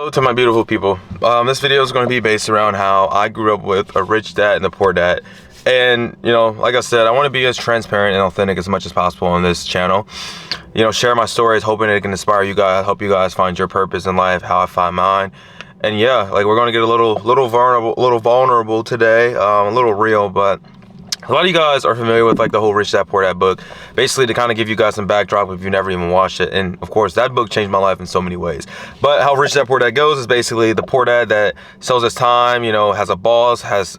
Hello to my beautiful people. This video is going to be based around how I grew up with a rich dad and a poor dad. And, like I said, I want to be as transparent and authentic as much as possible on this channel. Share my stories, hoping it can inspire you guys, help you guys find your purpose in life, how I find mine. And yeah, we're going to get a little vulnerable today, a little real, but a lot of you guys are familiar with the whole Rich Dad Poor Dad book, basically to kind of give you guys some backdrop if you've never even watched it. And of course, that book changed my life in so many ways. But how Rich Dad Poor Dad goes is basically the poor dad that sells his time, has a boss, has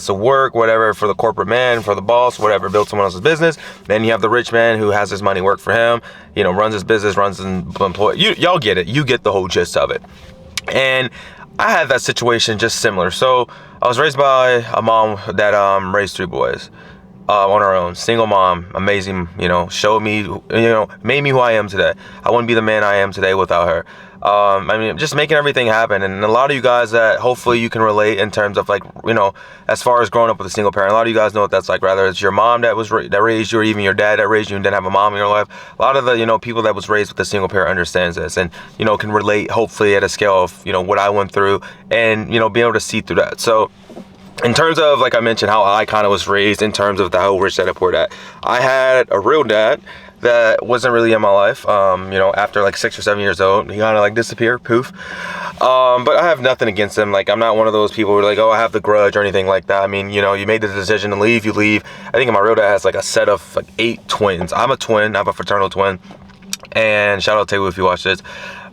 to work, whatever, for the corporate man, for the boss, whatever, build someone else's business. Then you have the rich man who has his money work for him, runs his business, runs his employee. Y'all get it. You get the whole gist of it. And I had that situation just similar. So I was raised by a mom that raised 3 boys on her own. Single mom, amazing, showed me, made me who I am today. I wouldn't be the man I am today without her. Just making everything happen. And a lot of you guys that hopefully you can relate in terms of as far as growing up with a single parent. A lot of you guys know what that's like, rather it's your mom that raised you, or even your dad that raised you and didn't have a mom in your life. A lot of the, people that was raised with a single parent understands this and, can relate hopefully at a scale of, what I went through and, being able to see through that. So in terms of, like I mentioned, how I kind of was raised in terms of the whole Rich Dad Poor Dad, I had a real dad that wasn't really in my life. After 6 or 7 years old, he kind of disappeared, poof. But I have nothing against him. I'm not one of those people who are oh, I have the grudge or anything like that. You made the decision to leave, you leave. I think my real dad has a set of 8 twins. I'm a twin, I'm a fraternal twin. And shout out to you if you watch this.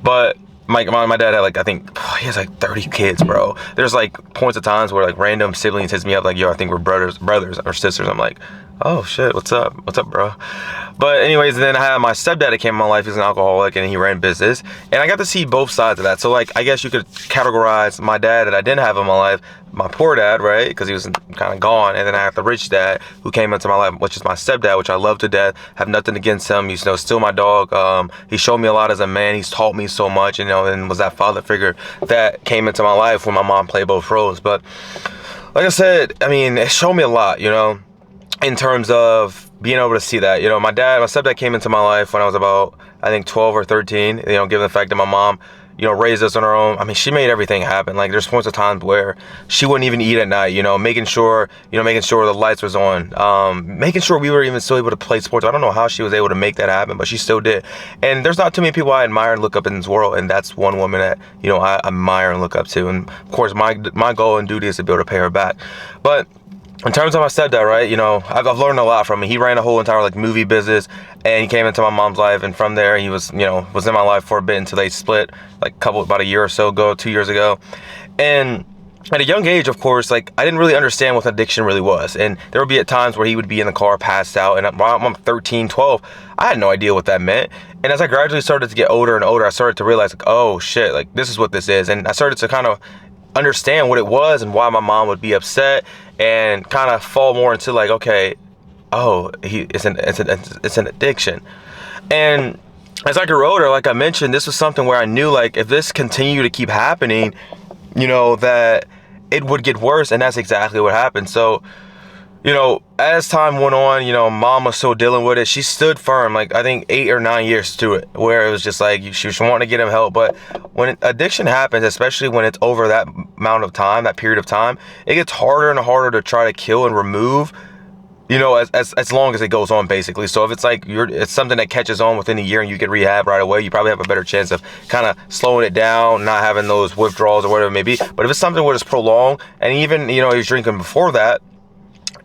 But my dad had I think he has 30 kids, bro. There's points of times where random siblings hits me up yo, I think we're brothers or sisters. I'm like, oh shit, what's up, bro? But anyways, then I had my stepdad that came in my life. He's an alcoholic and he ran business, and I got to see both sides of that. So I guess you could categorize my dad that I didn't have in my life, my poor dad, right, because he was kind of gone, and then I have the rich dad who came into my life, which is my stepdad, which I love to death, have nothing against him. He's still my dog. He showed me a lot as a man. He's taught me so much, and was that father figure that came into my life when my mom played both roles. But like I said, it showed me a lot, in terms of being able to see that. My stepdad came into my life when I was about, I think, 12 or 13, given the fact that my mom, raised us on her own. She made everything happen. There's points of times where she wouldn't even eat at night, making sure the lights was on, making sure we were even still able to play sports. I don't know how she was able to make that happen, but she still did. And there's not too many people I admire and look up in this world, and that's one woman that, I admire and look up to. And of course, my goal and duty is to be able to pay her back. But in terms of my stepdad, right, I've learned a lot from him. He ran a whole entire movie business, and he came into my mom's life, and from there he was in my life for a bit until they split about a year or so ago, 2 years ago. And at a young age, of course, I didn't really understand what addiction really was. And there would be at times where he would be in the car passed out, and while I'm 13, 12, I had no idea what that meant. And as I gradually started to get older and older, I started to realize oh shit, this is what this is. And I started to kind of understand what it was and why my mom would be upset, and kind of fall more into okay, oh, it's an addiction. And as I grew older, like I mentioned, this was something where I knew if this continued to keep happening, that it would get worse, and that's exactly what happened. So as time went on, mom was still dealing with it. She stood firm, I think 8 or 9 years to it, where it was just she was wanting to get him help. But when addiction happens, especially when it's over that amount of time, that period of time, it gets harder and harder to try to kill and remove, as long as it goes on, basically. So if it's it's something that catches on within a year and you get rehab right away, you probably have a better chance of kind of slowing it down, not having those withdrawals or whatever it may be. But if it's something where it's prolonged, and even, he was drinking before that,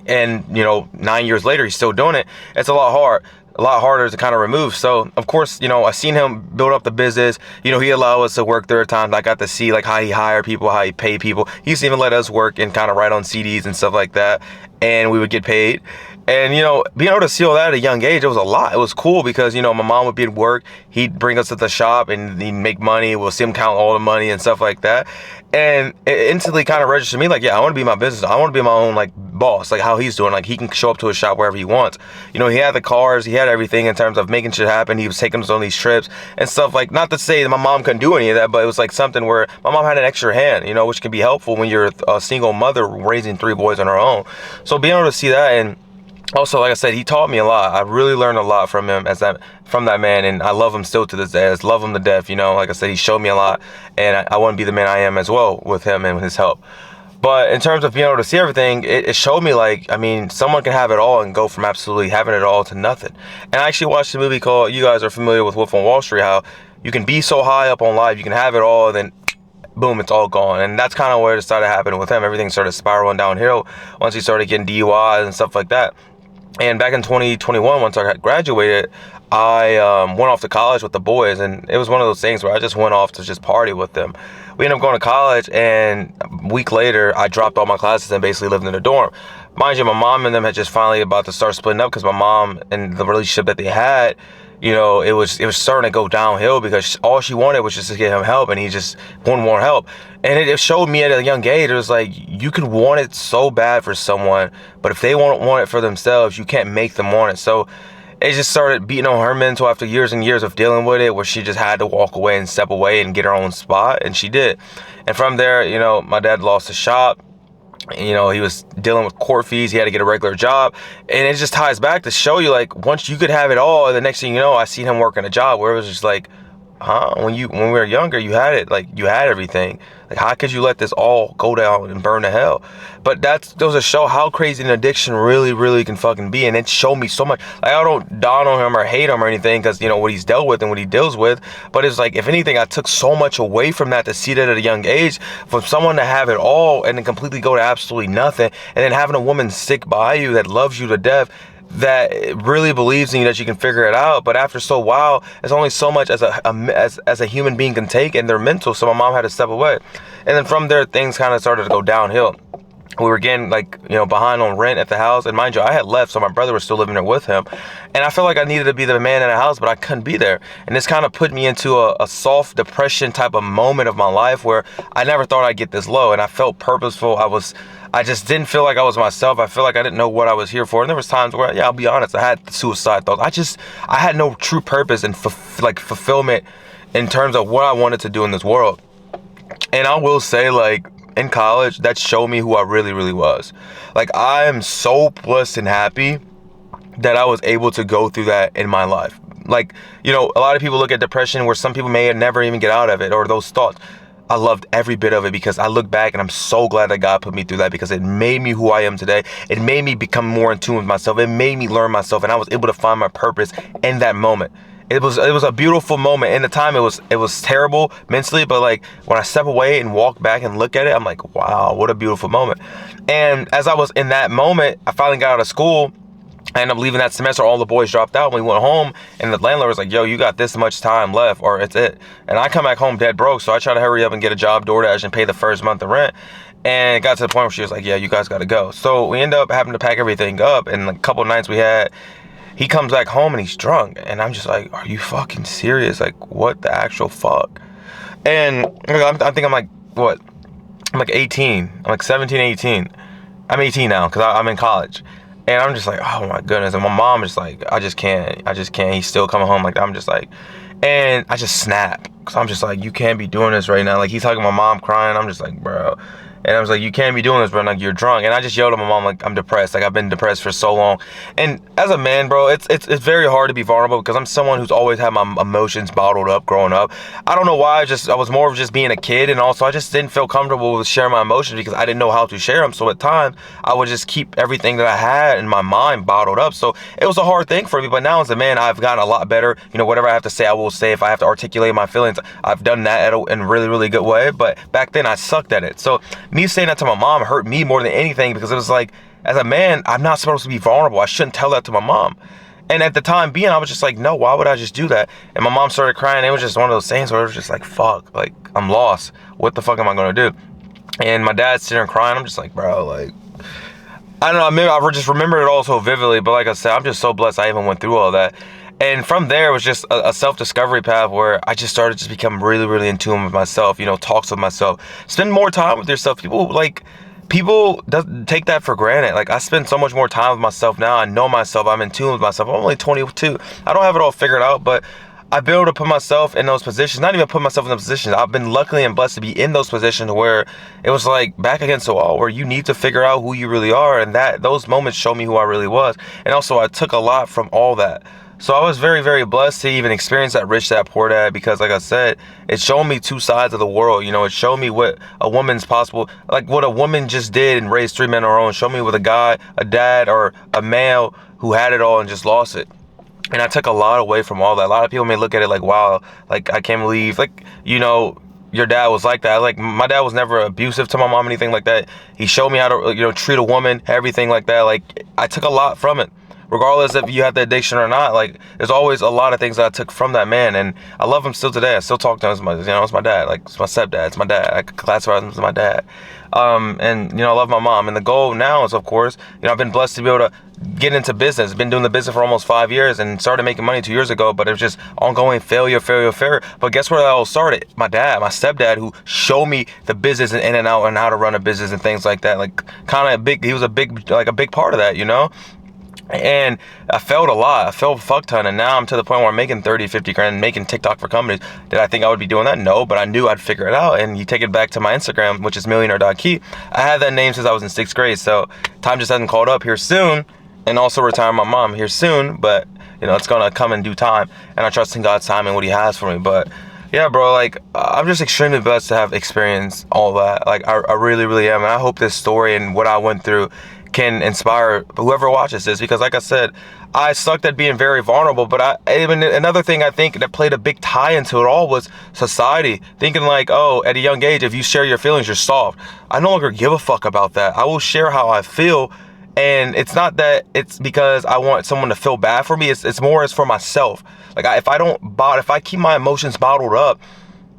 and 9 years later he's still doing it, it's a lot harder to kind of remove. So of course, I seen him build up the business. He allowed us to work there at times. I got to see how he hired people, how he paid people. He used to even let us work and kind of write on CDs and stuff like that, and we would get paid. And, being able to see all that at a young age, it was a lot. It was cool because, my mom would be at work. He'd bring us to the shop and he'd make money. We'll see him count all the money and stuff like that. And it instantly kind of registered me yeah, I want to be my business. I want to be my own boss, how he's doing. He can show up to his shop wherever he wants. He had the cars, he had everything in terms of making shit happen. He was taking us on these trips and stuff. Not to say that my mom couldn't do any of that, but it was something where my mom had an extra hand, which can be helpful when you're a single mother raising 3 boys on her own. So being able to see that, and Also, like I said, he taught me a lot. I really learned a lot from him from that man, and I love him still to this day. I just love him to death. You know, like I said, he showed me a lot, and I want to be the man I am as well with him and with his help. But in terms of being able to see everything, it showed me, like, I mean, someone can have it all and go from absolutely having it all to nothing. And I actually watched a movie called, you guys are familiar with Wolf on Wall Street, how you can be so high up on life, you can have it all, and then boom, it's all gone. And that's kind of where it started happening with him. Everything started spiraling downhill once he started getting DUIs and stuff like that. And back in 2021, once I graduated, I went off to college with the boys, and it was one of those things where I just went off to just party with them. We ended up going to college, and a week later, I dropped all my classes and basically lived in a dorm. Mind you, my mom and them had just finally about to start splitting up because my mom and the relationship that they had, you know, it was starting to go downhill because all she wanted was just to get him help, and he just wouldn't want help. And it showed me at a young age, it was like, you could want it so bad for someone, but if they won't want it for themselves, you can't make them want it. So it just started beating on her mental after years and years of dealing with it, where she just had to walk away and step away and get her own spot, and she did. And from there, you know, my dad lost his shop. You know, he was dealing with court fees. He had to get a regular job. And it just ties back to show you, like, once you could have it all, the next thing you know, I seen him working a job where it was just like, huh? When we were younger, you had it. Like, you had everything. Like, how could you let this all go down and burn to hell? But that goes to show how crazy an addiction really, really can fucking be. And it showed me so much. Like, I don't down on him or hate him or anything because, you know, what he's dealt with and what he deals with. But it's like, if anything, I took so much away from that to see that at a young age, from someone to have it all and then completely go to absolutely nothing. And then having a woman stick by you that loves you to death, that really believes in you, that you can figure it out. But after so while, there's only so much as a human being can take, and they're mental. So my mom had to step away, and then from there things kind of started to go downhill. We were getting, like, you know, behind on rent at the house, and mind you, I had left, so my brother was still living there with him, and I felt like I needed to be the man in the house, but I couldn't be there. And this kind of put me into a soft depression type of moment of my life where I never thought I'd get this low, and I felt purposeful. I just didn't feel like I was myself. I feel like I didn't know what I was here for. And there was times where, yeah, I'll be honest, I had suicide thoughts. I had no true purpose and fulfillment in terms of what I wanted to do in this world. And I will say, like, in college, that showed me who I really, really was. Like, I am so blessed and happy that I was able to go through that in my life. Like, you know, a lot of people look at depression where some people may never even get out of it, or those thoughts. I loved every bit of it because I look back and I'm so glad that God put me through that, because it made me who I am today. It made me become more in tune with myself. It made me learn myself, and I was able to find my purpose in that moment. It was a beautiful moment. In the time, it was terrible mentally, but like when I step away and walk back and look at it, I'm like, wow, what a beautiful moment. And as I was in that moment, I finally got out of school. I ended up leaving that semester. All the boys dropped out. We went home, and the landlord was like, yo, you got this much time left, or it's it. And I come back home dead broke, so I try to hurry up and get a job, DoorDash, and pay the first month of rent. And it got to the point where she was like, yeah, you guys got to go. So we end up having to pack everything up, and a couple of nights we had, he comes back home and he's drunk, and I'm just like, are you fucking serious? Like, what the actual fuck? And I think I'm like, what? I'm like 18. I'm like 17, 18. I'm 18 now because I'm in college. And I'm just like, oh my goodness. And my mom is like, I just can't. He's still coming home. Like, I'm just like, and I just snap. Because I'm just like, you can't be doing this right now. Like, he's talking to my mom crying. I'm just like, bro. And I was like, you can't be doing this, bro. Like, you're drunk. And I just yelled at my mom, like, I'm depressed. Like, I've been depressed for so long. And as a man, bro, it's very hard to be vulnerable because I'm someone who's always had my emotions bottled up growing up. I don't know why. I was more of just being a kid. And also, I just didn't feel comfortable with sharing my emotions because I didn't know how to share them. So at times, I would just keep everything that I had in my mind bottled up. So it was a hard thing for me. But now as a man, I've gotten a lot better. You know, whatever I have to say, I will say. If I have to articulate my feelings, I've done that in a really, really good way. But back then, I sucked at it. So me saying that to my mom hurt me more than anything because it was like, as a man, I'm not supposed to be vulnerable. I shouldn't tell that to my mom. And at the time being, I was just like, no, why would I just do that? And my mom started crying. It was just one of those things where it was just like, fuck, like, I'm lost. What the fuck am I going to do? And my dad's sitting there crying. I'm just like, bro, like, I don't know. I just remember it all so vividly. But like I said, I'm just so blessed I even went through all that. And from there, it was just a self-discovery path where I just started to become really, really in tune with myself, you know, talks with myself. Spend more time with yourself. People take that for granted. Like, I spend so much more time with myself now. I know myself. I'm in tune with myself. I'm only 22. I don't have it all figured out, but I've been able to put myself in those positions, not even put myself in those positions. I've been luckily and blessed to be in those positions where it was like back against the wall, where you need to figure out who you really are. And those moments show me who I really was. And also I took a lot from all that. So I was very, very blessed to even experience that rich dad, poor dad, because like I said, it showed me two sides of the world. You know, it showed me what a woman's possible, like what a woman just did and raised 3 men on her own. Showed me what a dad or a male who had it all and just lost it. And I took a lot away from all that. A lot of people may look at it like, wow, like I can't believe, like, you know, your dad was like that. Like, my dad was never abusive to my mom, anything like that. He showed me how to, you know, treat a woman, everything like that. Like, I took a lot from it. Regardless if you have the addiction or not, like, there's always a lot of things that I took from that man. And I love him still today. I still talk to him as it's my dad. Like, it's my stepdad. It's my dad. I classify him as my dad. And, you know, I love my mom. And the goal now is, of course, you know, I've been blessed to be able to get into business. Been doing the business for almost 5 years and started making money 2 years ago, but it was just ongoing failure. But guess where that all started? My dad, my stepdad, who showed me the business and in and out and how to run a business and things like that. Like, kind of he was a big part of that, you know? And I failed a lot. I failed a fuck ton. And now I'm to the point where I'm making 30, 50 grand, making TikTok for companies. Did I think I would be doing that? No, but I knew I'd figure it out. And you take it back to my Instagram, which is millionaire.key. I had that name since I was in 6th grade. So time just hasn't called up here soon. And also retire my mom here soon. But, you know, it's going to come in due time. And I trust in God's time and what he has for me. But yeah, bro, like, I'm just extremely blessed to have experienced all that. Like, I really, really am. And I hope this story and what I went through can inspire whoever watches this, because like I said, I sucked at being very vulnerable. But even another thing I think that played a big tie into it all was society thinking like, oh, at a young age, if you share your feelings, you're soft. I no longer give a fuck about that. I will share how I feel. And it's not that it's because I want someone to feel bad for me. It's more as for myself. Like, if I keep my emotions bottled up,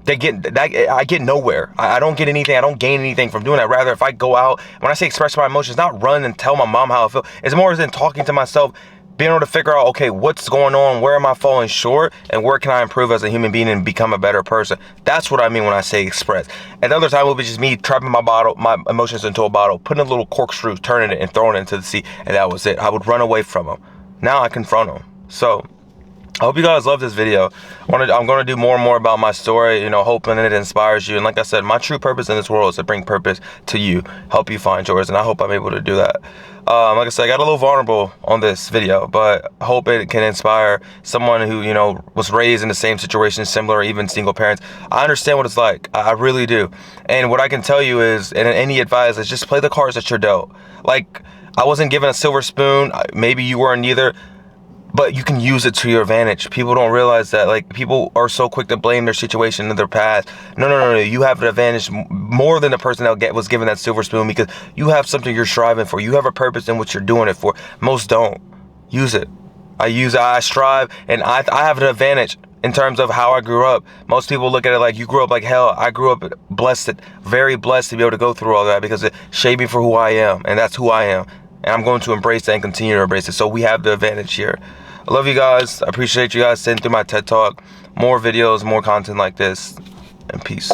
I get nowhere. I don't get anything. I don't gain anything from doing that. Rather, if I go out, when I say express my emotions, not run and tell my mom how I feel. It's more than talking to myself, being able to figure out, okay, what's going on? Where am I falling short? And where can I improve as a human being and become a better person? That's what I mean when I say express. At the other time, it would be just me trapping my emotions into a bottle, putting a little corkscrew, turning it and throwing it into the sea. And that was it. I would run away from them. Now I confront them. So I hope you guys love this video. I'm going to do more and more about my story, you know, hoping it inspires you. And like I said, my true purpose in this world is to bring purpose to you, help you find yours. And I hope I'm able to do that. Like I said, I got a little vulnerable on this video, but I hope it can inspire someone who, you know, was raised in the same situation, similar, even single parents. I understand what it's like. I really do. And what I can tell you is, and any advice is, just play the cards that you're dealt. Like, I wasn't given a silver spoon. Maybe you weren't either. But you can use it to your advantage. People don't realize that. Like, people are so quick to blame their situation in their past. No. You have an advantage more than the person that was given that silver spoon, because you have something you're striving for. You have a purpose in what you're doing it for. Most don't. Use it. I strive, and I have an advantage in terms of how I grew up. Most people look at it like, you grew up like hell. I grew up blessed, very blessed to be able to go through all that, because it shaped me for who I am, and that's who I am. And I'm going to embrace that and continue to embrace it. So we have the advantage here. I love you guys. I appreciate you guys sitting through my TED Talk. More videos, more content like this. And peace.